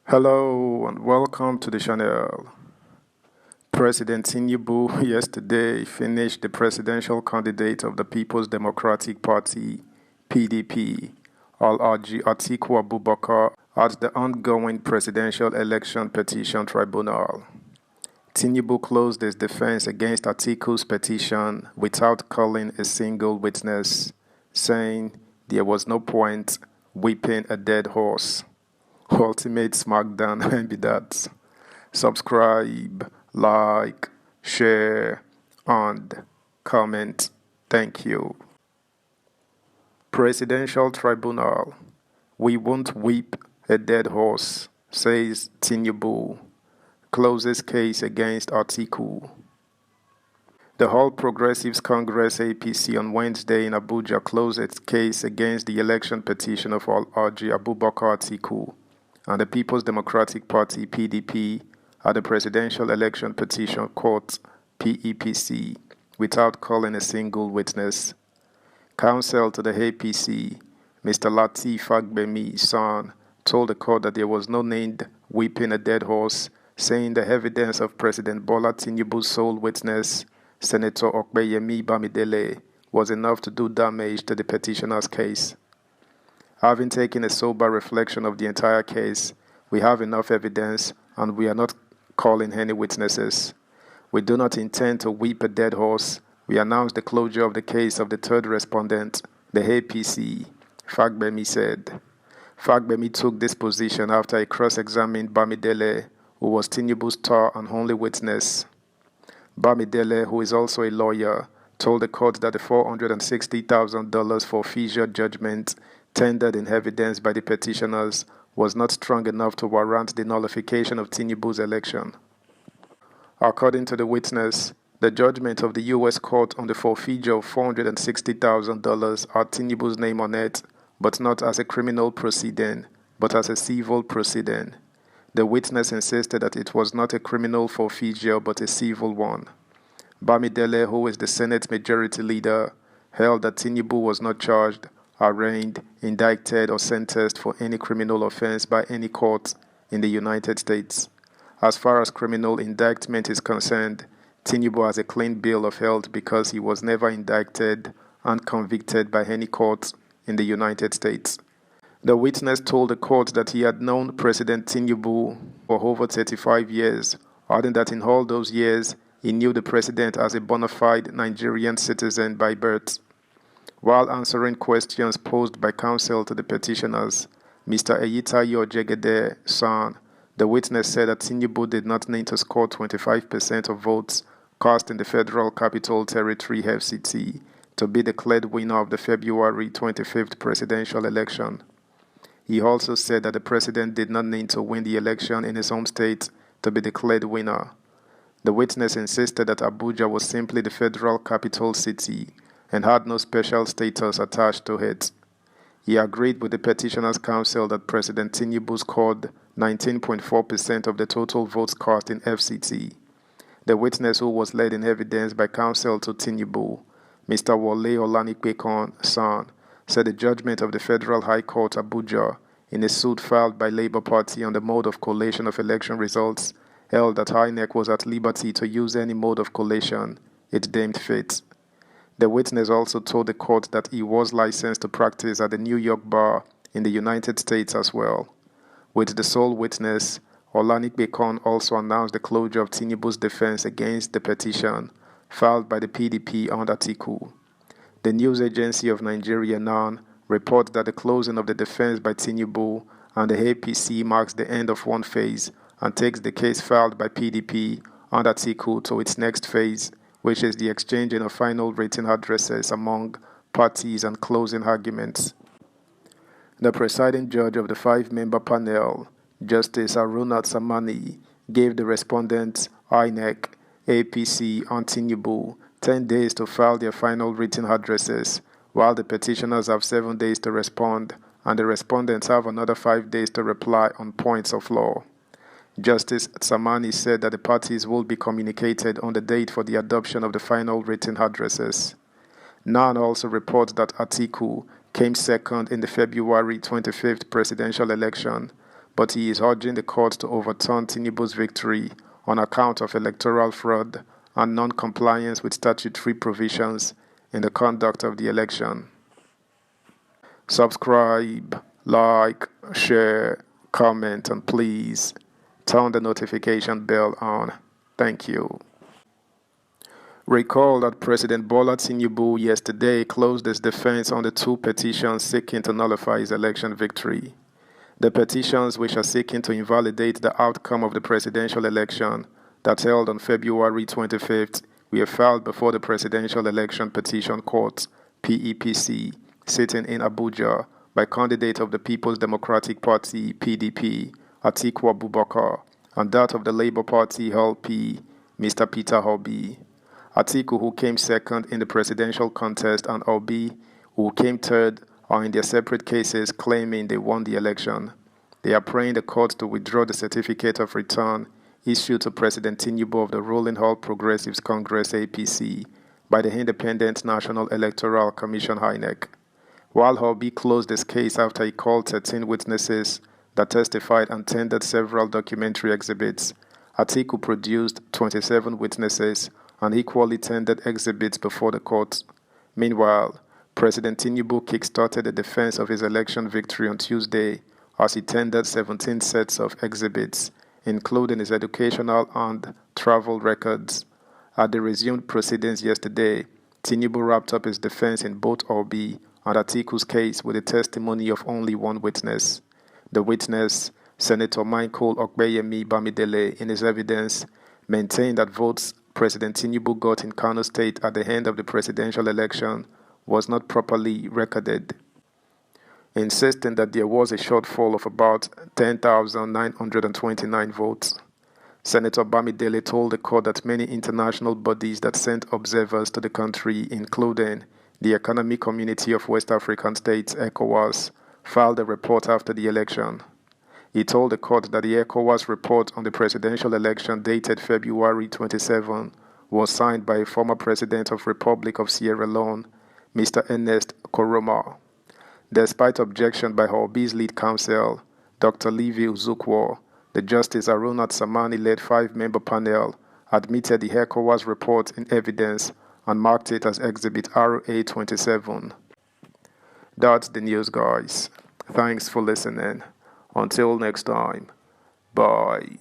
Hello and welcome to the channel. President Tinubu yesterday finished the presidential candidate of the People's Democratic Party, PDP, Al-Haji Atiku Abubakar, at the ongoing presidential election petition tribunal. Tinubu closed his defense against Atiku's petition without calling a single witness, saying there was no point whipping a dead horse. Ultimate smackdown and be that. Subscribe, like, share, and comment. Thank you. Presidential Tribunal. We won't whip a dead horse, says Tinubu. Closes case against Atiku. The All Progressives Congress APC on Wednesday in Abuja closed its case against the election petition of Al-Haji Abubakar Atiku and the People's Democratic Party PDP at the Presidential Election Petition Court PEPC without calling a single witness. Counsel to the APC, Mr. Lateef Fagbemi's son, told the court that there was no need whipping a dead horse, saying the evidence of President Bola Tinubu's sole witness, Senator Okpeyemi Bamidele, was enough to do damage to the petitioner's case. Having taken a sober reflection of the entire case, we have enough evidence and we are not calling any witnesses. We do not intend to whip a dead horse. We announce the closure of the case of the third respondent, the APC, Fagbemi said. Fagbemi took this position after he cross-examined Bamidele, who was Tinubu's star and only witness. Bamidele, who is also a lawyer, told the court that the $460,000 forfeiture judgment tendered in evidence by the petitioners was not strong enough to warrant the nullification of Tinubu's election. According to the witness, the judgment of the U.S. court on the forfeiture of $460,000 had Tinubu's name on it, but not as a criminal proceeding, but as a civil proceeding. The witness insisted that it was not a criminal forfeiture but a civil one. Bamidele, who is the Senate Majority Leader, held that Tinubu was not charged, arraigned, indicted, or sentenced for any criminal offense by any court in the United States. As far as criminal indictment is concerned, Tinubu has a clean bill of health because he was never indicted and convicted by any court in the United States. The witness told the court that he had known President Tinubu for over 35 years, adding that in all those years, he knew the president as a bona fide Nigerian citizen by birth. While answering questions posed by counsel to the petitioners, Mr. Eyitayo Jegede son, the witness said that Tinubu did not need to score 25% of votes cast in the Federal Capital Territory FCT to be declared winner of the February 25th presidential election. He also said that the president did not need to win the election in his home state to be declared winner. The witness insisted that Abuja was simply the federal capital city and had no special status attached to it. He agreed with the petitioner's counsel that President Tinubu scored 19.4% of the total votes cast in FCT. The witness, who was led in evidence by counsel to Tinubu, Mr. Wole Olanipekon, son, said the judgment of the Federal High Court Abuja in a suit filed by Labour Party on the mode of collation of election results held that INEC was at liberty to use any mode of collation it deemed fit. The witness also told the court that he was licensed to practice at the New York bar in the United States as well. With the sole witness, Olanipekon also announced the closure of Tinubu's defense against the petition filed by the PDP and Atiku. The news agency of Nigeria, NAN, reports that the closing of the defense by Tinubu and the APC marks the end of one phase and takes the case filed by PDP and Atiku to its next phase, which is the exchanging of final written addresses among parties and closing arguments. The presiding judge of the five-member panel, Justice Aruna Tsamani, gave the respondents, INEC, APC, and Tinubu 10 days to file their final written addresses, while the petitioners have 7 days to respond, and the respondents have another 5 days to reply on points of law. Justice Tsamani said that the parties will be communicated on the date for the adoption of the final written addresses. NAN also reports that Atiku came second in the February 25th presidential election, but he is urging the court to overturn Tinubu's victory on account of electoral fraud and non-compliance with statutory provisions in the conduct of the election. Subscribe, like, share, comment, and please turn the notification bell on. Thank you. Recall that President Bola Tinubu yesterday closed his defense on the two petitions seeking to nullify his election victory. The petitions, which are seeking to invalidate the outcome of the presidential election that held on February 25th, were filed before the Presidential Election Petition Court, PEPC, sitting in Abuja by candidate of the People's Democratic Party, PDP, Atiku Abubakar, and that of the Labour Party, LP, Mr. Peter Obi. Atiku, who came second in the presidential contest, and Obi, who came third, are in their separate cases claiming they won the election. They are praying the court to withdraw the certificate of return issued to President Tinubu of the ruling All Progressives Congress APC by the Independent National Electoral Commission INEC. While Obi closed his case after he called 13 witnesses that testified and tendered several documentary exhibits, Atiku produced 27 witnesses and equally tendered exhibits before the court. Meanwhile, President Tinubu kick-started the defense of his election victory on Tuesday as he tendered 17 sets of exhibits, including his educational and travel records. At the resumed proceedings yesterday, Tinubu wrapped up his defense in both Obi and Atiku's case with the testimony of only one witness. The witness, Senator Michael Okpeyemi Bamidele, in his evidence, maintained that votes President Tinubu got in Kano State at the end of the presidential election was not properly recorded, insisting that there was a shortfall of about 10,929 votes. Senator Bamidele told the court that many international bodies that sent observers to the country, including the Economic Community of West African States, ECOWAS, filed a report after the election. He told the court that the ECOWAS report on the presidential election dated February 27 was signed by a former president of Republic of Sierra Leone, Mr. Ernest Koroma. Despite objection by Obi's lead counsel, Dr. Livy Uzukwo, the Justice Arunat Samani-led 5-member panel admitted the ECOWAS report in evidence and marked it as Exhibit RA27. That's the news, guys. Thanks for listening. Until next time, bye.